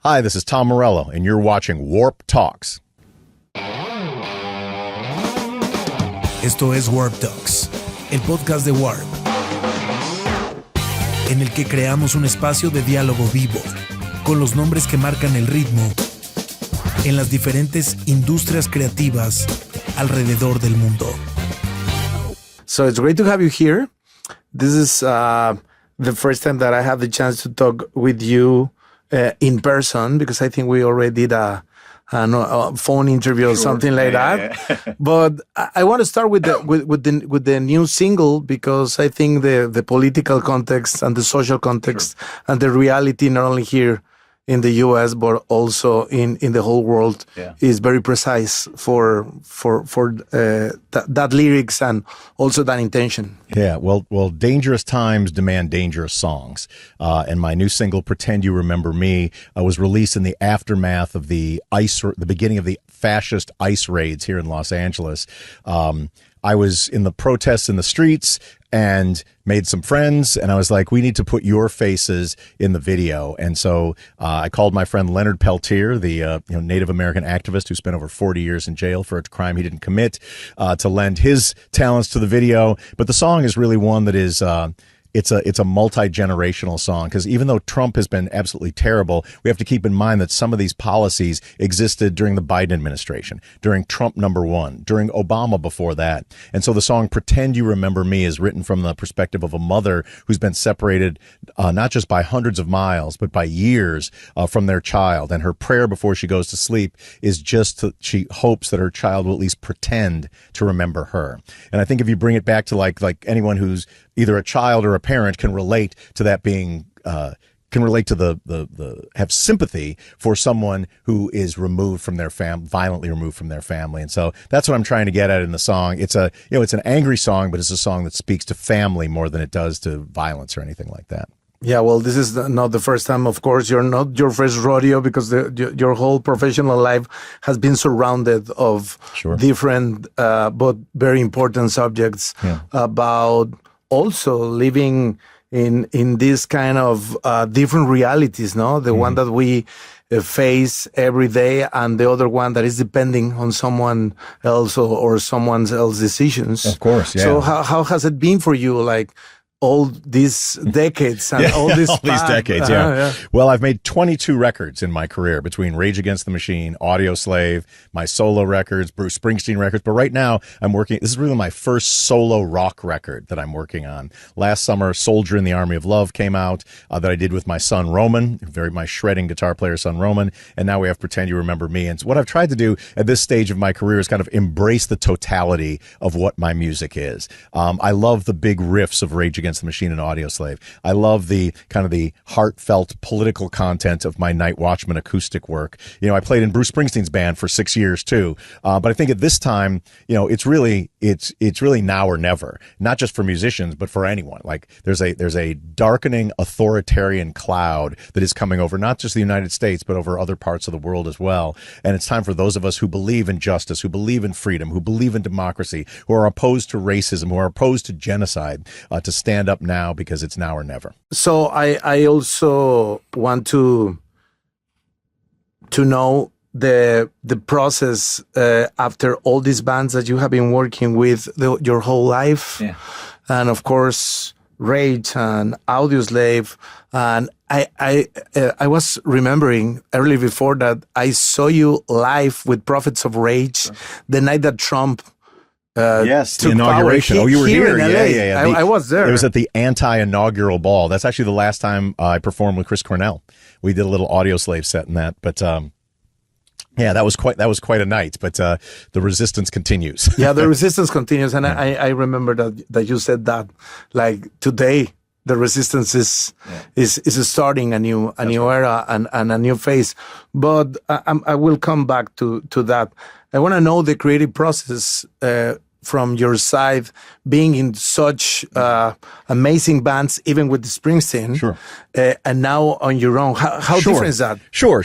Hi, this is Tom Morello, and you're watching WARPTalks. Esto es WARPTalks, el podcast de Warp, en el que creamos un espacio de diálogo vivo, con los nombres que marcan el ritmo en las diferentes industrias creativas alrededor del mundo. So it's great to have you here. This is the first time that I have the chance to talk with you in person, because I think we already did a phone interview or something like that. Yeah. But I want to start with the new single, because I think the political context and the social context and the reality, not only here in the U.S. but also in the whole world, is very precise for that lyrics and also that intention. Yeah, well, dangerous times demand dangerous songs. And my new single, "Pretend You Remember Me," was released in the aftermath of the beginning of the fascist ICE raids here in Los Angeles. I was in the protests in the streets and made some friends, and I was like, we need to put your faces in the video. And so I called my friend Leonard Peltier, the Native American activist who spent over 40 years in jail for a crime he didn't commit, to lend his talents to the video. But the song is really one that is it's a multi-generational song, because even though Trump has been absolutely terrible, we have to keep in mind that some of these policies existed during the Biden administration, during Trump #1, during Obama before that. And so the song "Pretend You Remember Me" is written from the perspective of a mother who's been separated not just by hundreds of miles, but by years from their child. And her prayer before she goes to sleep is just she hopes that her child will at least pretend to remember her. And I think if you bring it back to like anyone who's either a child or a parent can relate to that being, can relate to the have sympathy for someone who is removed from their violently removed from their family. And so that's what I'm trying to get at in the song. It's it's an angry song, but it's a song that speaks to family more than it does to violence or anything like that. Yeah, well, this is not the first time, of course. You're not your first rodeo, because your whole professional life has been surrounded of different but very important subjects about also living in this kind of different realities, no? The one that we face every day, and the other one that is depending on someone else or someone else's decisions. Of course, yeah. So how has it been for you, like, all these decades and all these decades, yeah. Well, I've made 22 records in my career, between Rage Against the Machine, Audioslave, my solo records, Bruce Springsteen records. But right now I'm working, this is really my first solo rock record that I'm working on. Last summer, Soldier in the Army of Love came out, that I did with my son Roman, my shredding guitar player son Roman. And now we have Pretend You Remember Me. And so what I've tried to do at this stage of my career is kind of embrace the totality of what my music is. I love the big riffs of Rage Against the Machine and Audioslave. I love the kind of the heartfelt political content of my Night Watchman acoustic work. I played in Bruce Springsteen's band for 6 years too. But I think at this time, it's really now or never, not just for musicians, but for anyone. Like there's a darkening authoritarian cloud that is coming over not just the United States, but over other parts of the world as well. And it's time for those of us who believe in justice, who believe in freedom, who believe in democracy, who are opposed to racism, who are opposed to genocide, to stand up now, because it's now or never. So I also want to know the process after all these bands that you have been working with your whole life, and of course Rage and Audioslave. And I was remembering early before that I saw you live with Prophets of Rage the night that Trump the inauguration. You were here. Yeah. I was there. It was at the anti-inaugural ball. That's actually the last time I performed with Chris Cornell. We did a little Audioslave set in that, but that was quite a night. But the resistance continues. Yeah, the resistance continues, and I remember that you said that, like, today the resistance is starting a new era and a new phase. But I will come back to that. I want to know the creative process from your side, being in such amazing bands, even with the Springsteen, Sure. And now on your own. How Sure. different is that? Sure.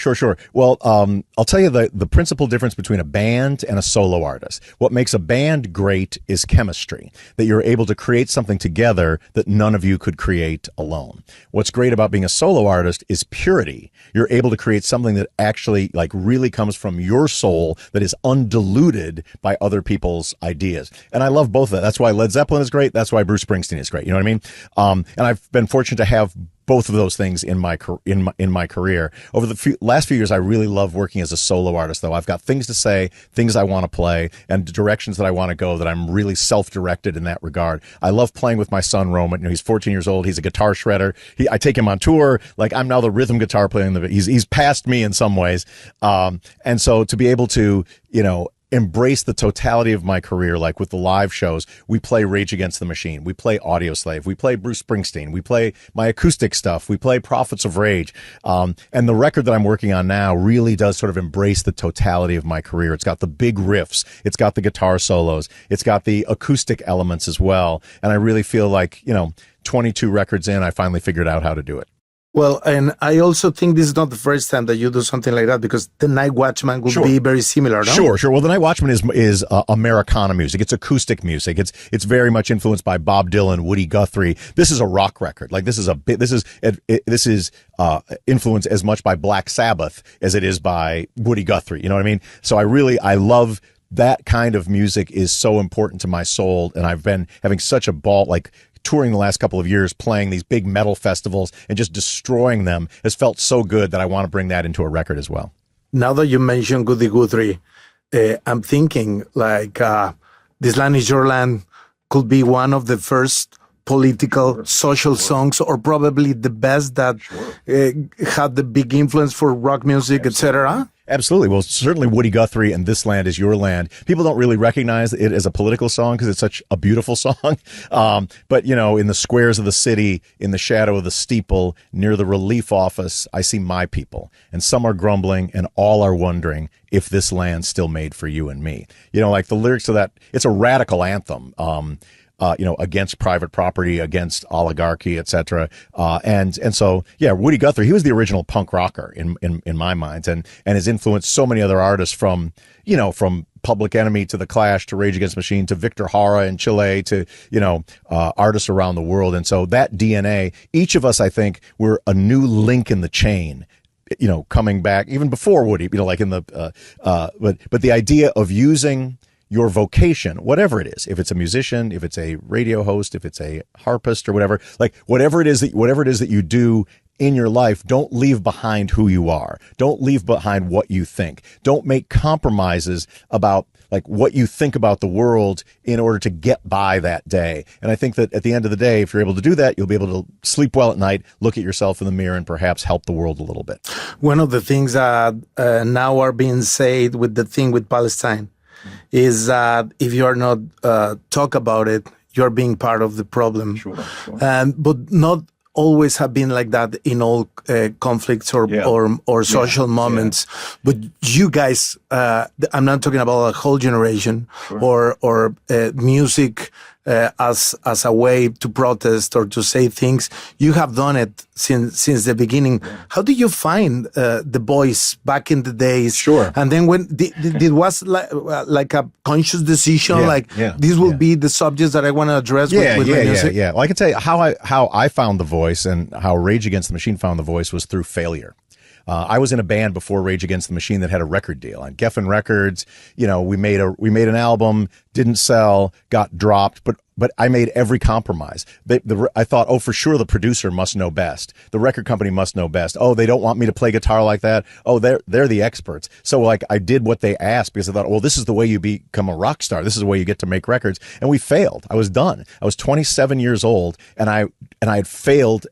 Well, I'll tell you the principal difference between a band and a solo artist. What makes a band great is chemistry, that you're able to create something together that none of you could create alone. What's great about being a solo artist is purity. You're able to create something that actually like really comes from your soul, that is undiluted by other people's ideas. And I love both of that. That's why Led Zeppelin is great. That's why Bruce Springsteen is great. You know what I mean? And I've been fortunate to have both of those things in my career. Over the last few years, I really love working as a solo artist, though. I've got things to say, things I want to play, and directions that I want to go, that I'm really self-directed in that regard. I love playing with my son, Roman. You know, he's 14 years old. He's a guitar shredder. I take him on tour. Like, I'm now the rhythm guitar player. He's past me in some ways. And so to be able to, you know, embrace the totality of my career, like with the live shows, we play Rage Against the Machine, we play Audioslave, we play Bruce Springsteen, we play my acoustic stuff, we play Prophets of Rage. And the record that I'm working on now really does sort of embrace the totality of my career. It's got the big riffs, it's got the guitar solos, it's got the acoustic elements as well. And I really feel like, you know, 22 records in, I finally figured out how to do it. Well, and I also think this is not the first time that you do something like that, because The Night Watchman would be very similar, no? Sure. Well, The Night Watchman is Americana music. It's acoustic music. It's very much influenced by Bob Dylan, Woody Guthrie. This is a rock record. Like, this is influenced as much by Black Sabbath as it is by Woody Guthrie. You know what I mean? So I love that kind of music. Is so important to my soul, and I've been having such a ball, like, touring the last couple of years, playing these big metal festivals and just destroying them has felt so good that I want to bring that into a record as well. Now that you mentioned Woody Guthrie, I'm thinking like This Land Is Your Land could be one of the first political, social songs, or probably the best that had the big influence for rock music, etc. Absolutely. Well, certainly Woody Guthrie and This Land Is Your Land. People don't really recognize it as a political song because it's such a beautiful song. But, you know, in the squares of the city, in the shadow of the steeple, near the relief office, I see my people. And some are grumbling and all are wondering if this land's still made for you and me. You know, like the lyrics of that, it's a radical anthem. You know, against private property, against oligarchy, etc. And so, yeah, Woody Guthrie, he was the original punk rocker in my mind, and has influenced so many other artists from Public Enemy to The Clash to Rage Against the Machine to Victor Jara in Chile to, you know, artists around the world. And so that DNA, each of us, I think, we're a new link in the chain. You know, coming back even before Woody, you know, like in the but the idea of using your vocation, whatever it is, if it's a musician, if it's a radio host, if it's a harpist or whatever, like whatever it is that you do in your life, don't leave behind who you are. Don't leave behind what you think. Don't make compromises about like what you think about the world in order to get by that day. And I think that at the end of the day, if you're able to do that, you'll be able to sleep well at night, look at yourself in the mirror, and perhaps help the world a little bit. One of the things that now are being said with the thing with Palestine is that if you are not talk about it, you're being part of the problem. Sure. But not always have been like that in all conflicts or social moments. But you guys, I'm not talking about a whole generation or music as a way to protest or to say things. You have done it since the beginning. How did you find the voice back in the days? Sure. And then when it was like a conscious decision, this will be the subjects that I want to address with my music. Well, I can tell you how I found the voice and how Rage Against the Machine found the voice was through failure. I was in a band before Rage Against the Machine that had a record deal on Geffen Records. You know, we made an album, didn't sell, got dropped, but I made every compromise. I thought, oh, for sure the producer must know best. The record company must know best. Oh, they don't want me to play guitar like that. Oh, they're the experts. So like I did what they asked because I thought, well, this is the way you become a rock star. This is the way you get to make records. And we failed. I was done. I was 27 years old and I had failed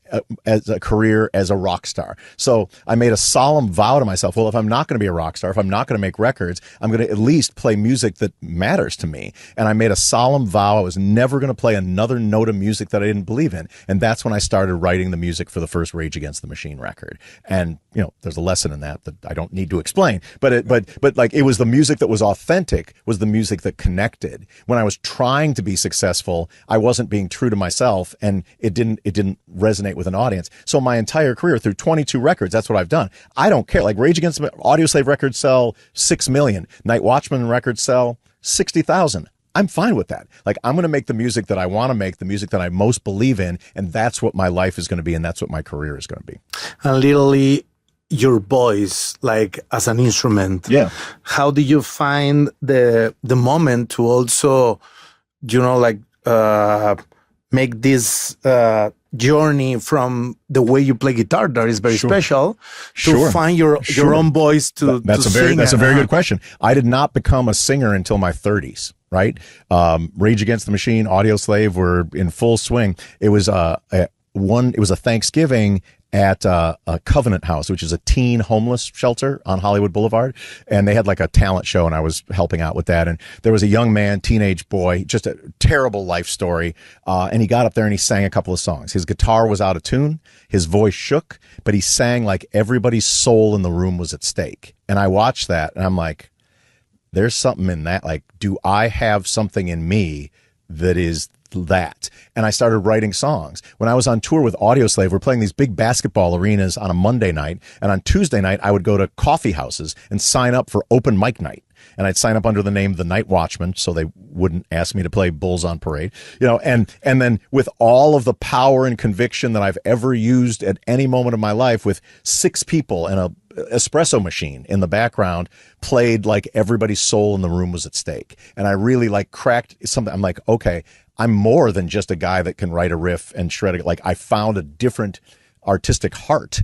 as a career as a rock star. So I made a solemn vow to myself, well, if I'm not going to be a rock star, if I'm not going to make records, I'm going to at least play music that matters to me. me. And I made a solemn vow I was never going to play another note of music that I didn't believe in. And that's when I started writing the music for the first Rage Against the Machine record. And, you know, there's a lesson in that I don't need to explain. But it was the music that was authentic, was the music that connected. When I was trying to be successful, I wasn't being true to myself, and it didn't resonate with an audience. So my entire career through 22 records, that's what I've done. I don't care. Like Rage Against the Audioslave records sell 6 million. Night Watchman records sell 60,000. I'm fine with that. Like, I'm going to make the music that I want to make, the music that I most believe in, and that's what my life is going to be, and that's what my career is going to be. And literally, your voice, like as an instrument. Yeah. How do you find the moment to also, you know, like make this journey from the way you play guitar that is very special to find your own voice to that's a very good question. I did not become a singer until my 30s, right? Rage Against the Machine, Audioslave were in full swing. It was a Thanksgiving at a Covenant House, which is a teen homeless shelter on Hollywood Boulevard. And they had like a talent show, and I was helping out with that. And there was a young man, teenage boy, just a terrible life story. And he got up there and he sang a couple of songs. His guitar was out of tune. His voice shook, but he sang like everybody's soul in the room was at stake. And I watched that and I'm like, there's something in that. Like, do I have something in me that is that? And I started writing songs. When I was on tour with Audioslave, we're playing these big basketball arenas on a Monday night, and on Tuesday night I would go to coffee houses and sign up for open mic night. And I'd sign up under the name The Night Watchman, so they wouldn't ask me to play Bulls on Parade, you know. And then with all of the power and conviction that I've ever used at any moment of my life, with 6 people and a espresso machine in the background, played like everybody's soul in the room was at stake. And I really like cracked something. I'm like, okay, I'm more than just a guy that can write a riff and shred it. Like, I found a different artistic heart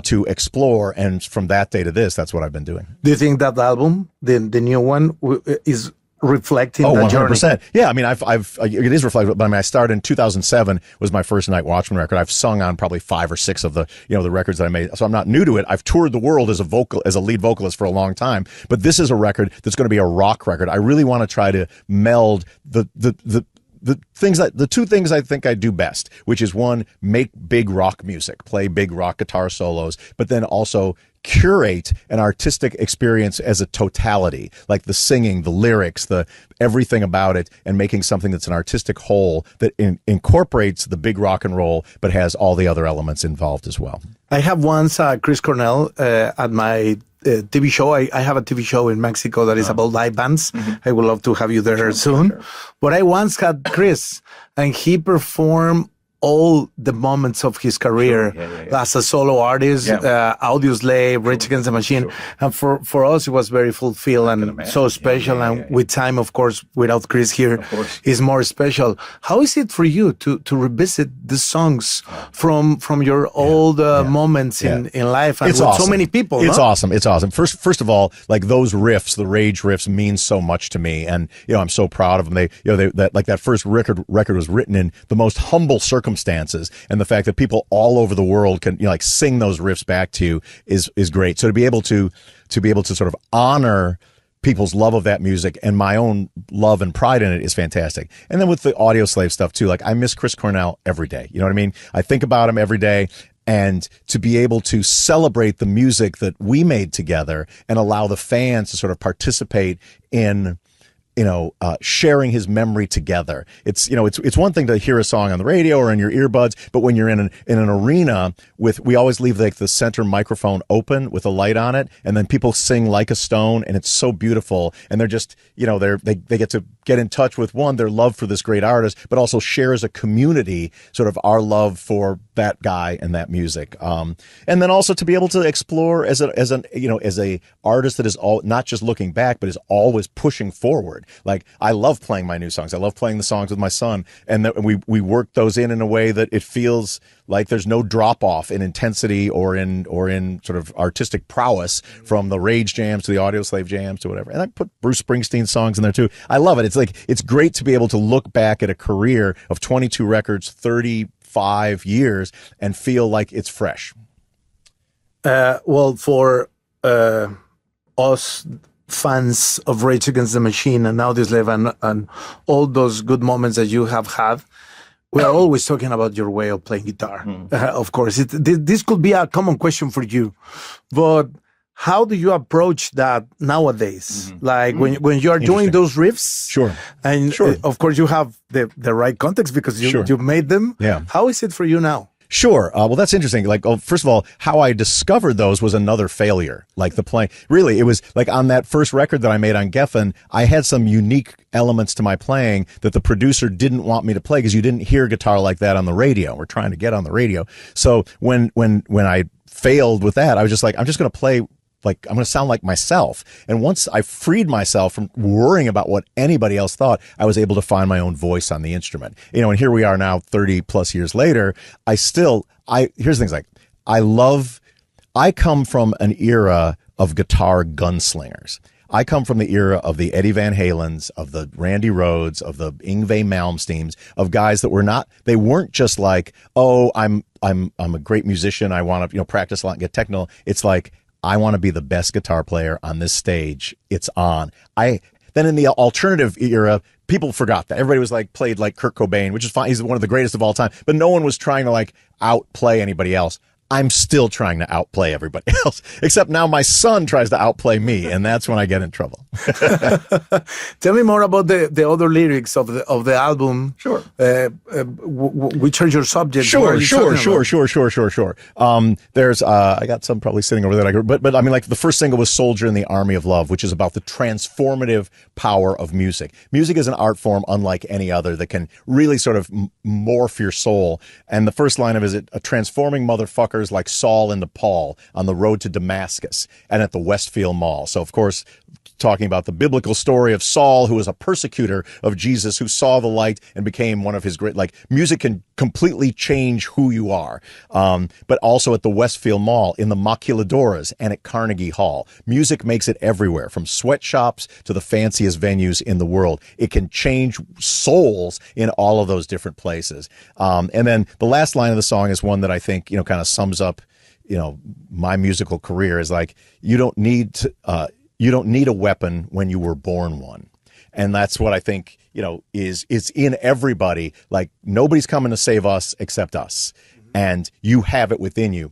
to explore, and from that day to this, that's what I've been doing. Do you think that album, the new one, is reflecting that 100%. journey? Yeah, I mean, it is reflective, but I mean, I started in 2007 was my first Night Watchman record. I've sung on probably 5 or 6 of the, you know, the records that I made. So I'm not new to it. I've toured the world as a lead vocalist for a long time, but this is a record that's going to be a rock record. I really want to try to meld the two things I think I do best, which is, one, make big rock music, play big rock guitar solos, but then also curate an artistic experience as a totality, like the singing, the lyrics, the everything about it, and making something that's an artistic whole that incorporates the big rock and roll, but has all the other elements involved as well. I have once Chris Cornell at my TV show. I have a TV show in Mexico that is about live bands. Mm-hmm. I would love to have you there soon. Sure. But I once had Chris, and he performed all the moments of his career as a solo artist, Audioslave, Rage Against the Machine. Sure. And for us, it was very fulfilled and so special. And with time, of course, without Chris here, is more special. How is it for you to revisit the songs from your old moments in life and it's with awesome. So many people? It's no? awesome. It's awesome. First of all, like, those riffs, the Rage riffs, mean so much to me, and you know, I'm so proud of them. That first record was written in the most humble circumstances, and the fact that people all over the world can, you know, like, sing those riffs back to you is great. So to be able to sort of honor people's love of that music and my own love and pride in it is fantastic. And then with the Audioslave stuff too, like, I miss Chris Cornell every day. You know what I mean? I think about him every day. And to be able to celebrate the music that we made together and allow the fans to sort of participate in, you know, sharing his memory together. It's one thing to hear a song on the radio or in your earbuds, but when you're in an arena we always leave like the center microphone open with a light on it, and then people sing Like a Stone, and it's so beautiful. And they're just, you know, they get to get in touch with, one, their love for this great artist, but also share as a community sort of our love for that guy and that music. And then also to be able to explore as a artist that is not just looking back, but is always pushing forward. Like, I love playing my new songs. I love playing the songs with my son, and that we work those in a way that it feels like there's no drop off in intensity or in sort of artistic prowess from the Rage jams to the Audioslave jams to whatever. And I put Bruce Springsteen songs in there too. I love it. It's great to be able to look back at a career of 22 records, 35 years, and feel like it's fresh. Well, for us fans of Rage Against the Machine and Audioslave and all those good moments that you have had, we are always talking about your way of playing guitar. Of course, this could be a common question for you, but how do you approach that nowadays? Like when you are doing those riffs, and of course you have the right context because you made them. Yeah. How is it for you now? Sure. Well, that's interesting. Like, first of all, how I discovered those was another failure. Like the playing, really, it was like on that first record that I made on Geffen, I had some unique elements to my playing that the producer didn't want me to play because you didn't hear guitar like that on the radio. We're trying to get on the radio. So when I failed with that, I was just like, I'm just going to play like I'm going to sound like myself. And once I freed myself from worrying about what anybody else thought, I was able to find my own voice on the instrument. You know, and here we are now 30 plus years later. Here's the things like, I come from an era of guitar gunslingers. I come from the era of the Eddie Van Halens, of the Randy Rhoads, of the Yngwie Malmsteens, of guys that they weren't just like, oh, I'm a great musician. I want to, practice a lot and get technical. It's like, I want to be the best guitar player on this stage. It's on. Then in the alternative era, people forgot that. Everybody was like, played like Kurt Cobain, which is fine. He's one of the greatest of all time, but no one was trying to like outplay anybody else. I'm still trying to outplay everybody else, except now my son tries to outplay me, and that's when I get in trouble. Tell me more about the other lyrics of the album. Sure. Which are your subjects? Sure. There's I got some probably sitting over there, but I mean, like the first single was "Soldier in the Army of Love," which is about the transformative power of music. Music is an art form unlike any other that can really sort of morph your soul. And the first line of it is a transforming motherfucker like Saul and Paul on the road to Damascus and at the Westfield Mall. So, of course, talking about the biblical story of Saul, who was a persecutor of Jesus, who saw the light and became one of his great, like, music can completely change who you are. But also at the Westfield Mall, in the Maquiladoras, and at Carnegie Hall. Music makes it everywhere, from sweatshops to the fanciest venues in the world. It can change souls in all of those different places. And then the last line of the song is one that I think, kind of sums up, my musical career, is like, you don't need a weapon when you were born one. And that's what I think, is in everybody. Like, nobody's coming to save us except us. And you have it within you.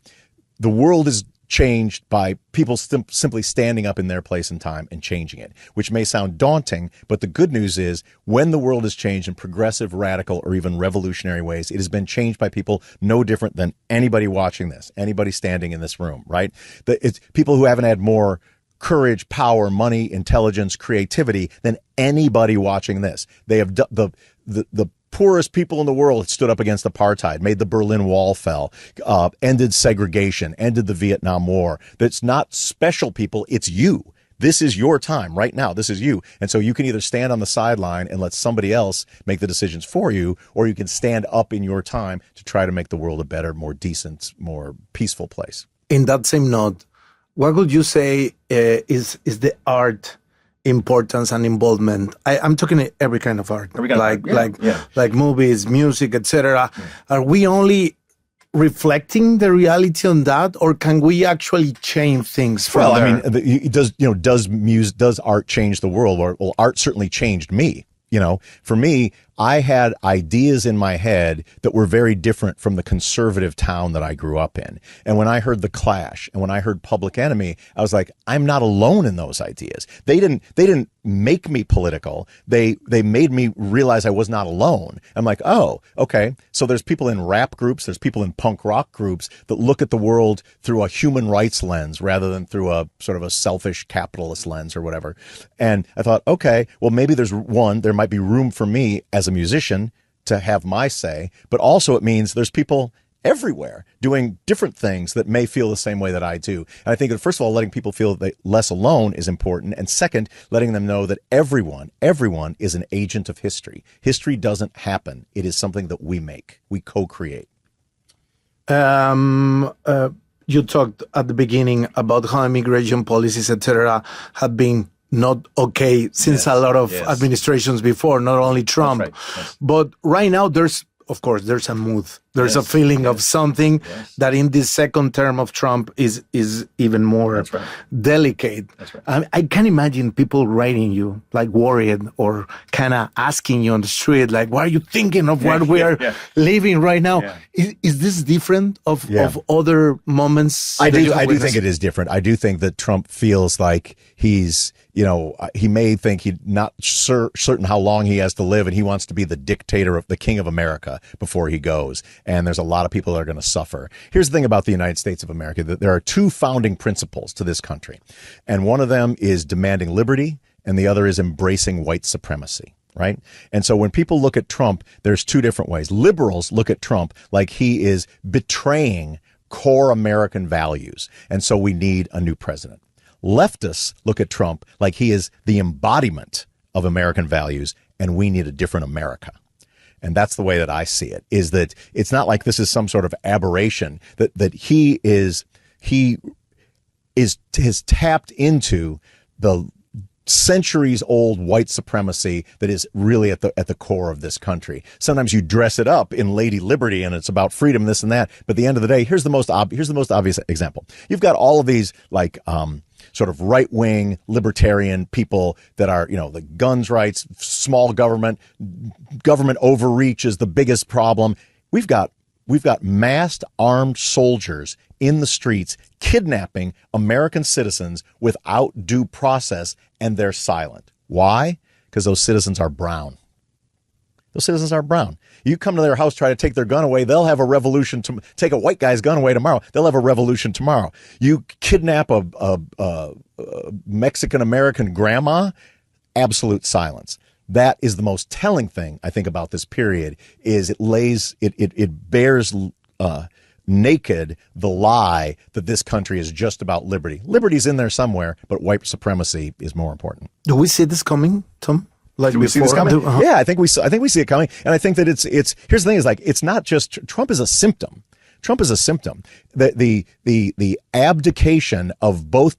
The world is changed by people simply standing up in their place and time and changing it, which may sound daunting, but the good news is when the world is changed in progressive, radical, or even revolutionary ways, it has been changed by people no different than anybody watching this, anybody standing in this room, right? It's people who haven't had more courage, power, money, intelligence, creativity than anybody watching this. They have the poorest people in the world stood up against apartheid, made the Berlin Wall fell, ended segregation, ended the Vietnam War. That's not special people. It's you. This is your time right now. This is you. And so you can either stand on the sideline and let somebody else make the decisions for you, or you can stand up in your time to try to make the world a better, more decent, more peaceful place. In that same note, what would you say is the art importance and involvement? I'm talking every kind of art, like movies, music, etc. Are we only reflecting the reality on that, or can we actually change things from there? I mean, does art change the world? Well, art certainly changed me. For me, I had ideas in my head that were very different from the conservative town that I grew up in. And when I heard The Clash and when I heard Public Enemy, I was like, I'm not alone in those ideas. They didn't make me political. They made me realize I was not alone. I'm like, oh, okay. So there's people in rap groups, there's people in punk rock groups that look at the world through a human rights lens rather than through a sort of a selfish capitalist lens or whatever. And I thought, okay, well, maybe there might be room for me as a musician to have my say, but also it means there's people everywhere doing different things that may feel the same way that I do. And I think that, first of all, letting people feel that less alone is important. And second, letting them know that everyone is an agent of history. History doesn't happen. It is something that we make, we co-create. You talked at the beginning about how immigration policies, etc., have been not okay since a lot of administrations before, not only Trump. That's right. Yes. But right now there's of course, there's a mood. There's a feeling of something that in this second term of Trump is even more delicate. That's right. I can imagine people writing you, like worried or kind of asking you on the street, like, what are you thinking of what we are living right now? Yeah. Is this different of other moments? I do think it is different. I do think that Trump feels like he's, he may think he's not certain how long he has to live, and he wants to be the dictator of the king of America before he goes. And there's a lot of people that are going to suffer. Here's the thing about the United States of America, that there are two founding principles to this country. And one of them is demanding liberty, and the other is embracing white supremacy. Right? And so when people look at Trump, there's two different ways. Liberals look at Trump like he is betraying core American values. And so we need a new president. Leftists look at Trump like he is the embodiment of American values, and we need a different America. And that's the way that I see it, is that it's not like this is some sort of aberration, that he has tapped into the centuries old white supremacy that is really at the core of this country. Sometimes you dress it up in Lady Liberty and it's about freedom, this and that. But at the end of the day, here's the most obvious example. You've got all of these sort of right-wing libertarian people that are, the guns rights, small government overreach is the biggest problem. We've got massed armed soldiers in the streets kidnapping American citizens without due process, and they're silent. Why? Because those citizens are brown. Those citizens are brown. You come to their house, try to take their gun away, they'll have a revolution. Take a white guy's gun away tomorrow, they'll have a revolution tomorrow. You kidnap a Mexican-American grandma, absolute silence. That is the most telling thing, I think, about this period, is it bears naked the lie that this country is just about liberty. Liberty's in there somewhere, but white supremacy is more important. Do we see this coming, Tom? Like, do we see this coming? Yeah, I think we see it coming, and I think that it's. Here's the thing: is like it's not just Trump is a symptom. Trump is a symptom. The abdication of both.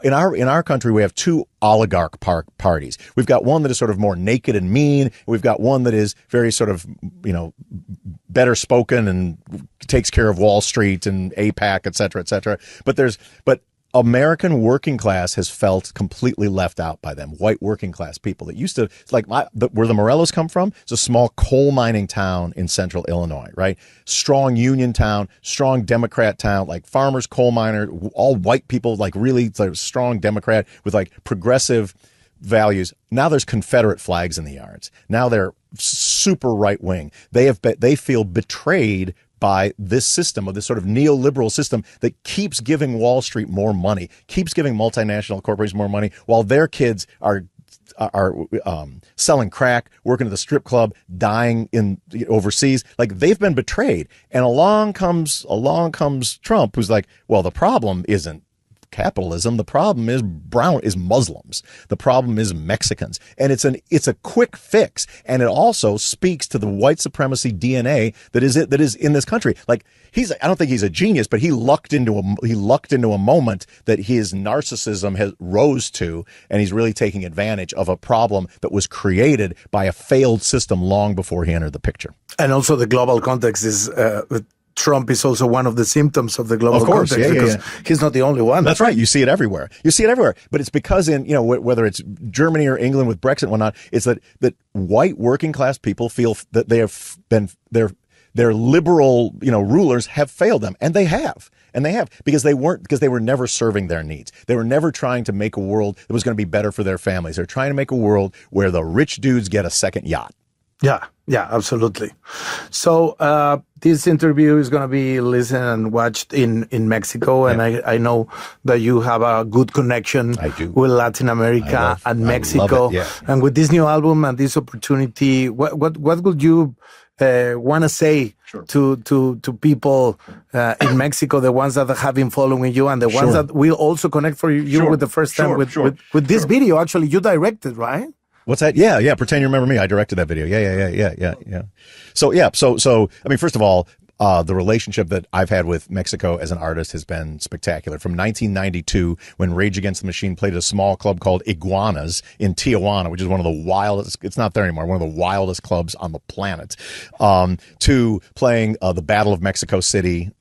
In our country, we have two oligarch parties. We've got one that is sort of more naked and mean. We've got one that is very sort of, better spoken and takes care of Wall Street and AIPAC, et cetera, et cetera. But American working class has felt completely left out by them. White working class people that used to, where the Morellos come from, it's a small coal mining town in central Illinois, right? Strong union town, strong Democrat town, like farmers, coal miner, all white people, like really strong Democrat with like progressive values. Now there's Confederate flags in the yards. Now they're super right wing. They feel betrayed by this system, of this sort of neoliberal system that keeps giving Wall Street more money, keeps giving multinational corporations more money, while their kids are selling crack, working at the strip club, dying in overseas. Like, they've been betrayed. And along comes Trump, who's like, well, the problem isn't capitalism. The problem is Muslims. The problem is Mexicans. And it's a quick fix. And it also speaks to the white supremacy DNA that is in this country. Like, I don't think he's a genius, but he lucked into a moment that his narcissism has rose to, and he's really taking advantage of a problem that was created by a failed system long before he entered the picture. And also the global context is Trump is also one of the symptoms of the global context, because he's not the only one. That's right. You see it everywhere. But it's because whether it's Germany or England with Brexit and whatnot, it's that white working class people feel that their liberal, rulers have failed them. And they have. Because they were never serving their needs. They were never trying to make a world that was going to be better for their families. They're trying to make a world where the rich dudes get a second yacht. Yeah, absolutely. So this interview is going to be listened and watched in Mexico, and I know that you have a good connection with Latin America and Mexico. And with this new album and this opportunity, what would you want to say to people in Mexico, the ones that have been following you and the ones that will also connect for you with the first time with this video? Actually, you directed, right? What's that? Yeah. Pretend you remember me. I directed that video. Yeah. So I mean, first of all, the relationship that I've had with Mexico as an artist has been spectacular. From 1992, when Rage Against the Machine played at a small club called Iguanas in Tijuana, which is one of the wildest, it's not there anymore, one of the wildest clubs on the planet, to playing the Battle of Mexico City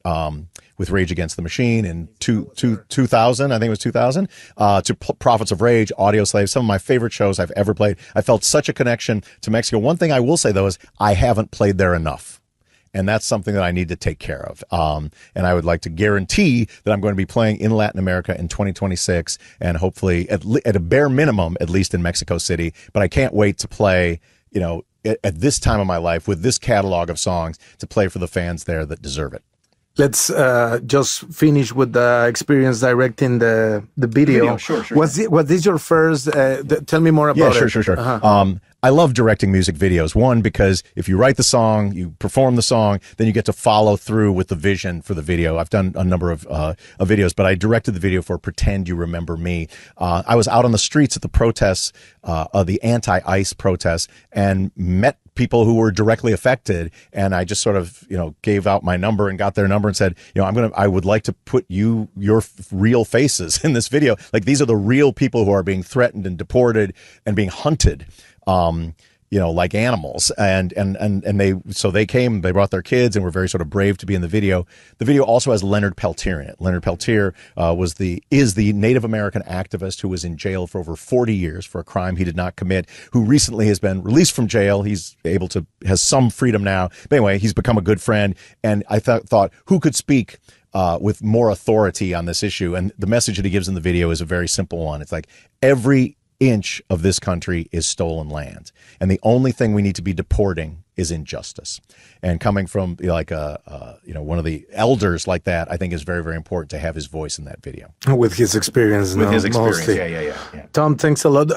with Rage Against the Machine in 2000, I think it was 2000, to Prophets of Rage, Audioslave, some of my favorite shows I've ever played. I felt such a connection to Mexico. One thing I will say, though, is I haven't played there enough. And that's something that I need to take care of. And I would like to guarantee that I'm going to be playing in Latin America in 2026 and hopefully at a bare minimum, at least in Mexico City. But I can't wait to play, at this time of my life with this catalog of songs to play for the fans there that deserve it. Let's just finish with the experience directing the video. Sure. Was this your first? Tell me more about it. Sure. Uh-huh. I love directing music videos. One, because if you write the song, you perform the song, then you get to follow through with the vision for the video. I've done a number of videos, but I directed the video for Pretend You Remember Me. I was out on the streets at the protests, of the anti-ICE protests, and met people who were directly affected, and I just sort of gave out my number and got their number and said, I would like to put your real faces in this video. Like, these are the real people who are being threatened and deported and being hunted, like animals. And they came, they brought their kids, and were very sort of brave to be in the video. The video also has Leonard Peltier in it. Leonard Peltier is the Native American activist who was in jail for over 40 years for a crime he did not commit, who recently has been released from jail. He's has some freedom now. But anyway, he's become a good friend. And I thought who could speak with more authority on this issue? And the message that he gives in the video is a very simple one. It's like, every inch of this country is stolen land, and the only thing we need to be deporting is injustice. And coming from one of the elders like that, I think is very, very important to have his voice in that video. With his experience. Mostly. Yeah. Tom, thanks a lot.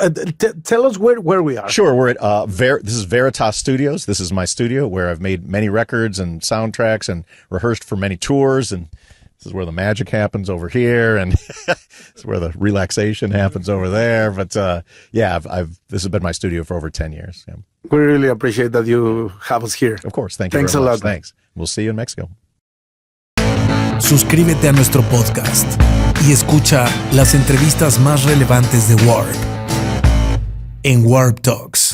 Tell us where we are. Sure, we're at this is Veritas Studios. This is my studio where I've made many records and soundtracks and rehearsed for many tours, and this is where the magic happens over here, and this is where the relaxation happens over there. But this has been my studio for over 10 years. Yeah. We really appreciate that you have us here. Of course. Thank you. Thanks very a much. lot. Thanks. We'll see you in Mexico. Suscríbete a nuestro podcast y escucha las entrevistas más relevantes de Warp en WARPTalks.